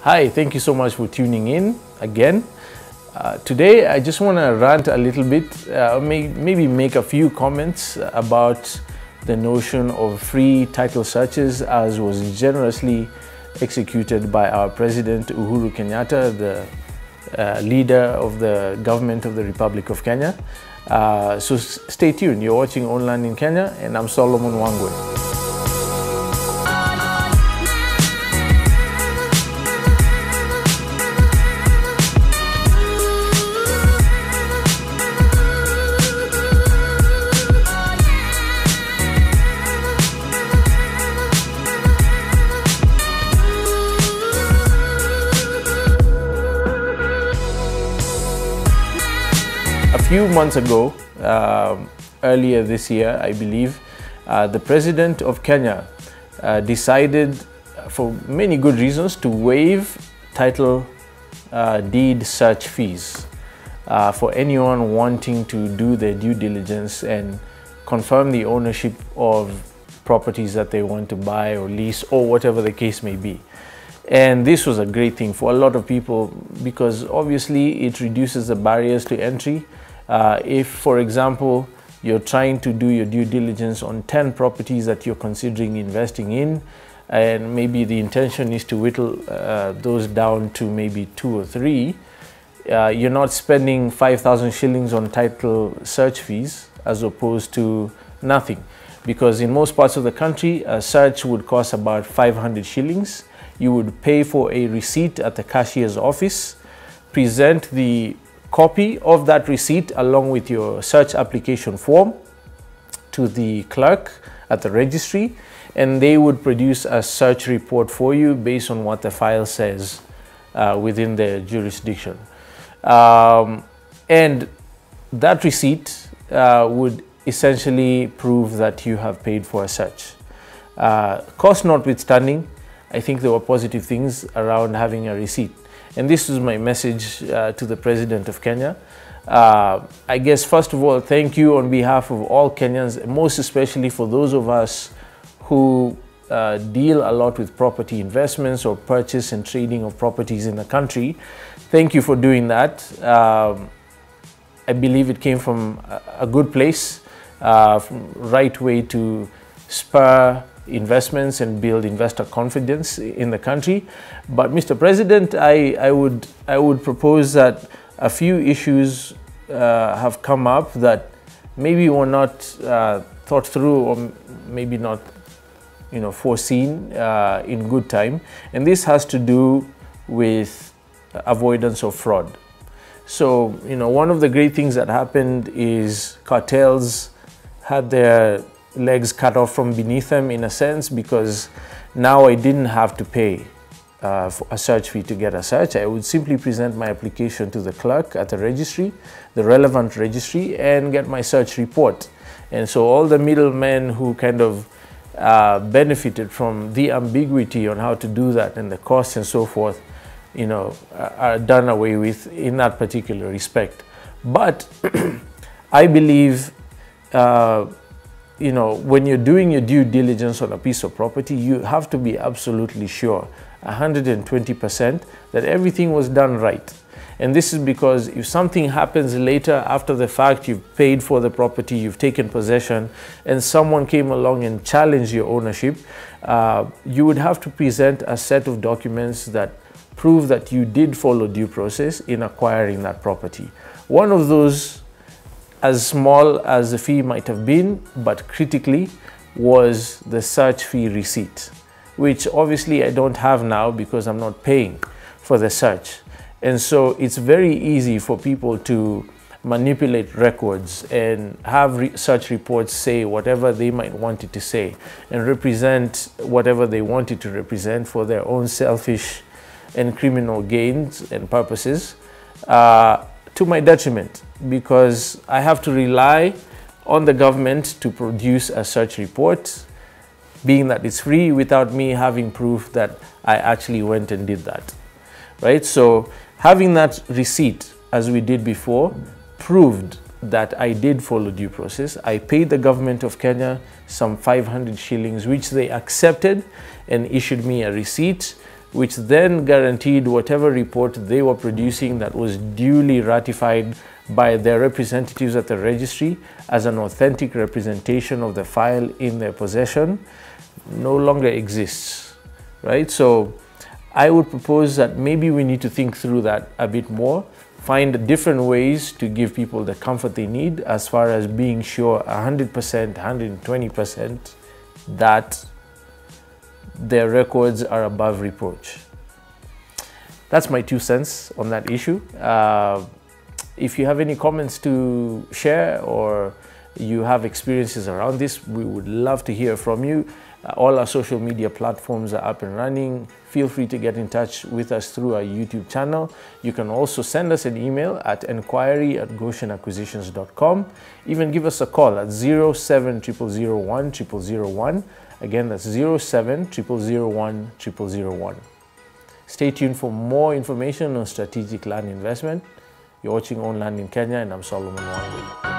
Hi, thank you so much for tuning in again. Today I just want to rant a little bit, maybe make a few comments about the notion of free title searches as was generously executed by our President Uhuru Kenyatta, the leader of the government of the Republic of Kenya. So stay tuned. You're watching Online in Kenya and I'm Solomon Wangwe. A few months ago, earlier this year, I believe, the President of Kenya decided, for many good reasons, to waive title deed search fees for anyone wanting to do their due diligence and confirm the ownership of properties that they want to buy or lease or whatever the case may be. And this was a great thing for a lot of people because obviously it reduces the barriers to entry. If, for example, you're trying to do your due diligence on 10 properties that you're considering investing in, and maybe the intention is to whittle those down to maybe 2 or 3, you're not spending 5,000 shillings on title search fees as opposed to nothing. Because in most parts of the country, a search would cost about 500 shillings. You would pay for a receipt at the cashier's office, present the copy of that receipt along with your search application form to the clerk at the registry, and they would produce a search report for you based on what the file says within their jurisdiction. And that receipt would essentially prove that you have paid for a search. Cost notwithstanding, I think there were positive things around having a receipt. And this is my message to the President of Kenya. I guess, first of all, thank you on behalf of all Kenyans, most especially for those of us who deal a lot with property investments or purchase and trading of properties in the country. Thank you for doing that. I believe it came from a good place, right way to spur investments and build investor confidence in the country. But Mr. President, I would propose that a few issues have come up that maybe were not thought through or maybe not foreseen in good time, and this has to do with avoidance of fraud. So one of the great things that happened is cartels had their legs cut off from beneath them, in a sense, because now I didn't have to pay for a search fee to get a search. I would simply present my application to the clerk at the registry, the relevant registry, and get my search report. And so all the middlemen who kind of benefited from the ambiguity on how to do that and the costs and so forth, are done away with in that particular respect. But I believe when you're doing your due diligence on a piece of property, you have to be absolutely sure, 120%, that everything was done right. And this is because if something happens later after the fact, you've paid for the property, you've taken possession, and someone came along and challenged your ownership, you would have to present a set of documents that prove that you did follow due process in acquiring that property. One of those, as small as the fee might have been, but critically, was the search fee receipt, which obviously I don't have now because I'm not paying for the search. And so it's very easy for people to manipulate records and have search reports say whatever they might want it to say and represent whatever they want it to represent for their own selfish and criminal gains and purposes, to my detriment, because I have to rely on the government to produce a search report, being that it's free, without me having proof that I actually went and did that, right? So having that receipt, as we did before, proved that I did follow due process. I paid the government of Kenya some 500 shillings, which they accepted and issued me a receipt which then guaranteed whatever report they were producing that was duly ratified by their representatives at the registry as an authentic representation of the file in their possession no longer exists, right? So I would propose that maybe we need to think through that a bit more, find different ways to give people the comfort they need as far as being sure 100%, 120% that their records are above reproach. That's my 2 cents on that issue. If you have any comments to share or you have experiences around this, we would love to hear from you. All our social media platforms are up and running. Feel free to get in touch with us through our YouTube channel. You can also send us an email at enquiry@goshenacquisitions.com. Even give us a call at 0700010001. Again, that's 0700010001. Stay tuned for more information on strategic land investment. You're watching On Land in Kenya, and I'm Solomon Wangui.